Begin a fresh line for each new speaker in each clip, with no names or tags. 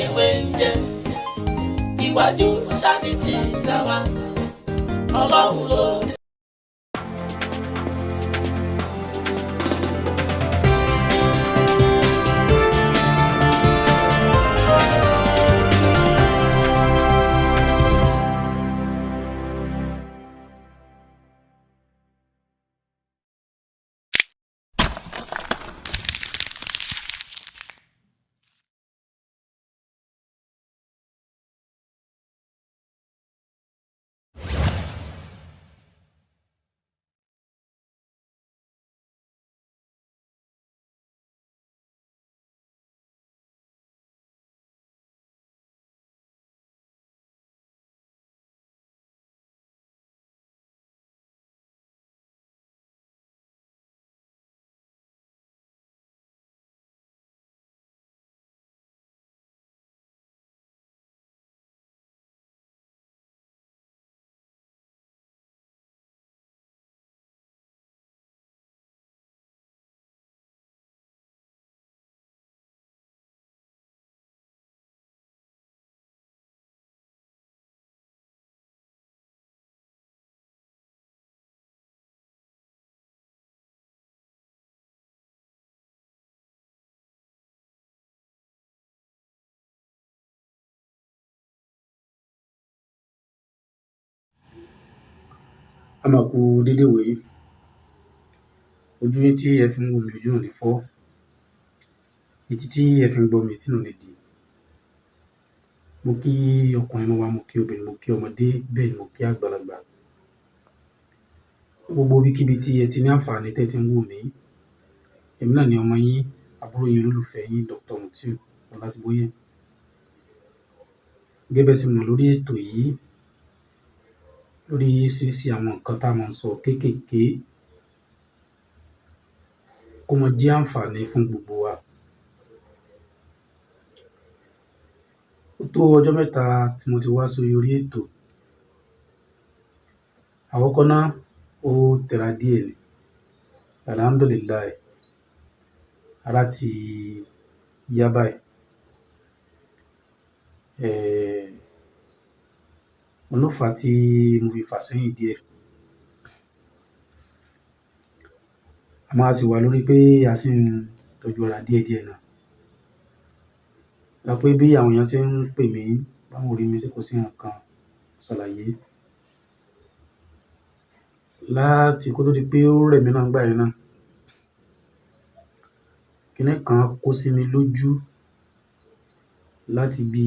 ewé ń jẹ iwájú ṣáni tí tàwa Ọlọ́run ló.
A máa kú dédé wòyí, ojú yín tí ẹ fi ń wò mí ojú ò ní fọ́, etí tí ẹ fi ń gbọ́ mi etí ò ní di. Mo kí ọkùnrin mo wá, mo kí obìnrin, mo kí ọmọdé, bẹ́ẹ̀ ni mo kí àgbàlagbà. Gbogbo ibikíbi tí ẹ ti ní àǹfààní tẹ́ ti ń wò mí, èmi náà ni ọmọ yín, àbúrò yín, olólùfẹ́ yín, Dr. Mutiu Ọlátìbóyè. Gẹ́gẹ́ bẹ́ sì mọ̀ lórí ètò yìí, lórí oríṣiríṣi àwọn nǹkan tá a máa ń sọ kéékèèké kó mọ jẹ́ àǹfààní fún gbogbo wa. Ó tó ọjọ́ mẹ́ta tí mo ti wá sórí orí ètò. Àkọ́kọ́ náà ó tẹra díẹ̀ ni, alhamdulillah, ara ti yá báyìí. Òun ló fà á tí mo fi fà sẹ́yìn díẹ̀. Àmọ́ a sì wà lórí pé a sì ń tọ́jú ara díẹ̀díẹ̀ náà. Pé bí àwọn èèyàn ṣe ń pè mí báwọn ò rí mi ṣé kò sí nǹkan ṣàlàyé. Láti kó tó di pé ó rẹ̀ mí náà nígbà yẹn náà, kiní kan kó sí mi lójú láti bí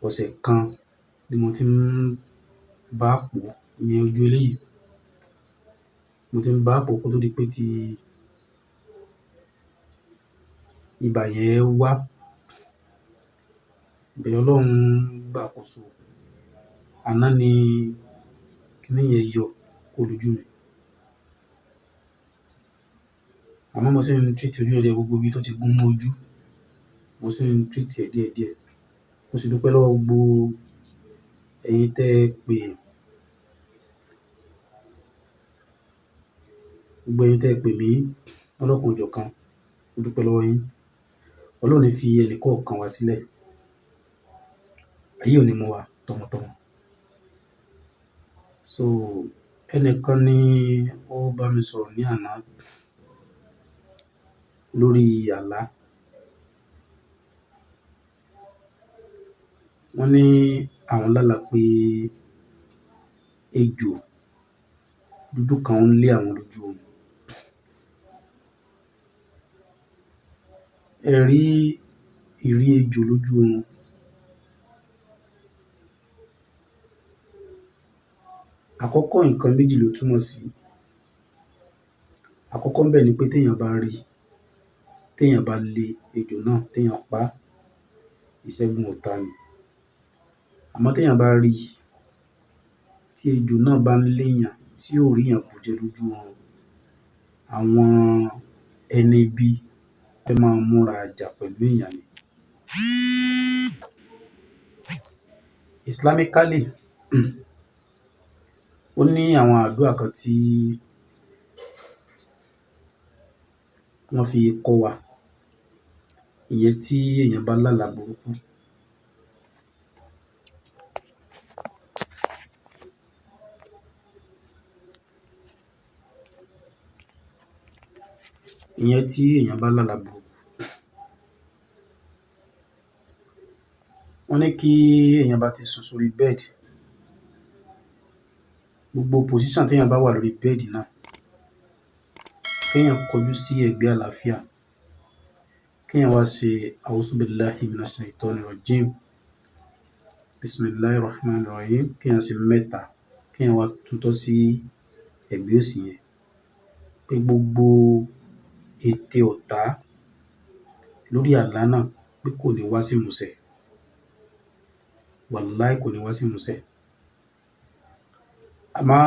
ọ̀sẹ̀ kan ni mo ti ń bá a pò ní ojú eléyìí. Mo ti ń bá a pò kó tó di pé tí ibà yẹn wá. Bẹ́ẹ̀ Ọlọ́run gbàkóso. Àná ni kiní yẹn yọ kúrò lójú mi. Àmọ́ mo sì ń treat ojú yẹn gbogbo ibi tó ti gún mọ́ ojú. Mo sì ń treat ẹ̀ díẹ̀díẹ̀. Mo sì dúpẹ́ lọ́wọ́ gbogbo ẹ̀yin tẹ́ pè, gbogbo ẹ̀yin tẹ́ pè mí lọ́lọ́kan òjọ̀kan. Mo dúpẹ́ lọ́wọ́ yín. Ọlọ́run ò ní fi ẹnì kọ̀ọ̀kan wa sílẹ̀. Ayé ò ní mú wa tọmọtọmọ. So ẹnìkan ni ó bá mi sọ̀rọ̀ ní àná lórí àlá. Wọ́n ní àwọn lálàá pé ejò dúdú kan ń lé àwọn lójú oorun. Ẹ rí ìrí ejò lójú oorun. Àkọ́kọ́ nǹkan méjì ló túmọ̀ sí. Àkọ́kọ́ ńbẹ̀ ni pé téèyàn bá rí, téèyàn bá lé ejò náà, téèyàn pa á, ìṣẹ́gun ọ̀tá ni. Àmọ́ téèyàn bá rí tí ejò náà bá ń léèyàn tí ò ríyàn bù jẹ lójú oorun, àwọn ẹni ibi fẹ́ máa múra ìjà pẹ̀lú èèyàn ni. Islamically, ó ní àwọn àdúrà kan tí wọ́n fi kọ́ wa. ìyẹn tí èèyàn bá lálàá burúkú. ìyẹn tí èèyàn bá lálàá burúkú. Wọ́n ní kí èèyàn bá ti sùn sórí bẹ́ẹ̀dì, gbogbo position téèyàn bá wà lórí bẹ́ẹ̀dì náà, kéèyàn kọjú sí ẹ̀gbẹ́ àlàáfíà, kéèyàn wá ṣe a'udhu billahi minash shaitonir rajim, bismillahir rahmanir rahim, kéèyàn ṣe 3, kéèyàn wá tutọ́ sí ẹ̀gbẹ́ òsì yẹn, pé gbogbo ète ọ̀tá lórí àlá náà pé kò ní wá sí ìmúṣẹ. Wàláì kò ní wá sí ìmúṣẹ. Àmọ́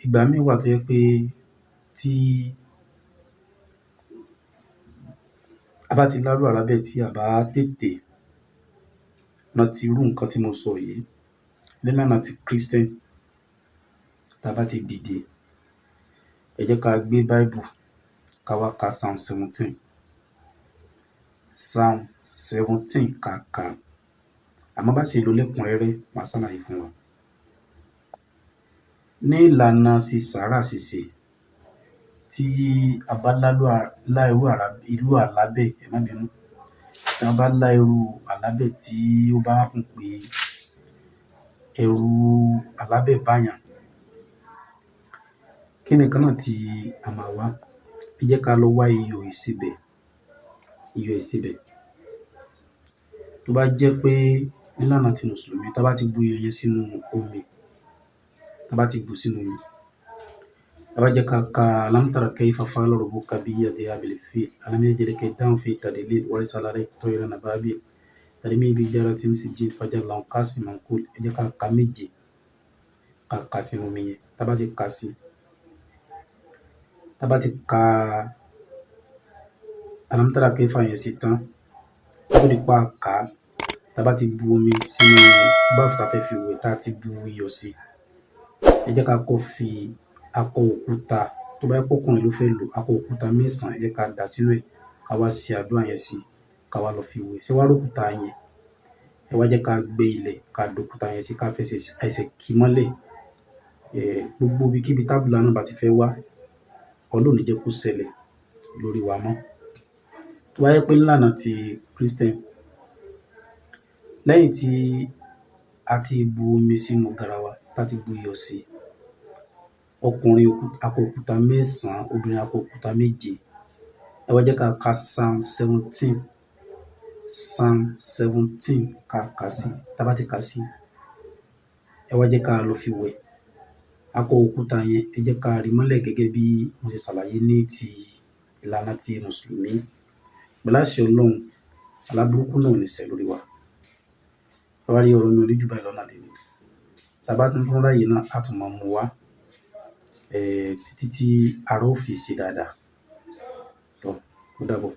ìgbà míì wà tó jẹ́ pé tí a bá ti lárú àlá bẹ́ẹ̀, tí a bá tètè rántí irú nǹkan tí mo sọ yìí nílànà ti Christian, tá a bá ti dìde, ẹ jẹ́ ká gbé Bible ká wá ka Psalm 17. Psalm 17 ká kà á. Àmọ́ bá ṣe lò lẹ́kùnrẹ́rẹ́ màá ṣàlàyé fún wa. Ní ìlànà sí sàárà ṣíṣe, tí a bá lá irú àlá bẹ́ẹ̀, ẹ má bínú, tí a bá lá irú àlá bẹ́ẹ̀ tí ó bá hàn pé ẹ̀rù àlá bẹ́ẹ̀ báyàn, kí ni nǹkan náà tí a máa wá? Ẹ jẹ́ ká lọ wá iyọ̀ ìsebẹ̀. Tó bá jẹ́ pé nílànà ti Mùsùlùmí, tá a bá ti bu iyọ̀ yẹn sínú omi, tá a bá ti bù sínú omi, ẹ wá jẹ́ ká ka alam tara kayfa fa'ala rabbuka bi ashabil fil alam yaj'al kaydahum fi tadlil wa arsala alayhim tayran ababil tarmihim bi hijaratin min sijil faj'alahum ka'asfin ma'kul. Ẹ jẹ́ ká ka 7, ká ka sínú omi yẹn. Tá a bá ti ka sí, tá a bá ti ka alam tara kayfa yẹn sí tán, ó di pa ká, tá a bá ti bu omi sínú báàfù tá a fẹ́ fi wẹ̀, tá a ti bu iyọ̀ sí, ẹ jẹ́ ká kọ́ fi akọ òkúta, tó bá jẹ́ pé ọkùnrin ló fẹ́ lò, akọ òkúta 9, ẹ jẹ́ ká dà sínú ẹ̀, ká wá ṣe àdúrà yẹn sí, ká wá lọ fi wẹ̀. Ṣé wá rí òkúta yẹn, ẹ wá jẹ́ ká gbé ilẹ̀, ká dòkúta yẹn sí, ká fẹsẹ̀ ẹsẹ̀ kì í mọ́lẹ̀. Gbogbo ibikíbi tábùlà náà bá ti fẹ́ wá, Ọlọ́run ò ní jẹ́ kó ṣẹlẹ̀ lórí wa mọ́. Tó bá jẹ́ pé nílànà ti Christian, lẹ́yìn tí a ti bu omi sínú garawa, tá a ti bu iyọ̀ sí, ọkùnrin akọ òkúta 9, obìnrin akọ òkúta 7, ẹ wá jẹ́ ká ka Psalm 17 ká kà sí. Tá a bá ti kà sí, ẹ wá jẹ́ ká lọ fi wẹ̀. Akọ òkúta yẹn ẹ jẹ́ ká rì mọ́lẹ̀ gẹ́gẹ́ bí mo ṣe ṣàlàyé ní ti ìlànà ti Mùsùlùmí. Pẹ̀lú àṣẹ Ọlọ́run, àlá burúkú náà ò ní ṣẹ lórí wa. Ẹ wá rí ọ̀rọ̀ mi ò ní jù báyìí lọ lónìí. Tá a bá tún ráyè náà, a tún máa mú wá títí tí ara ó fi ṣe dáadáa. Ó dàbọ̀.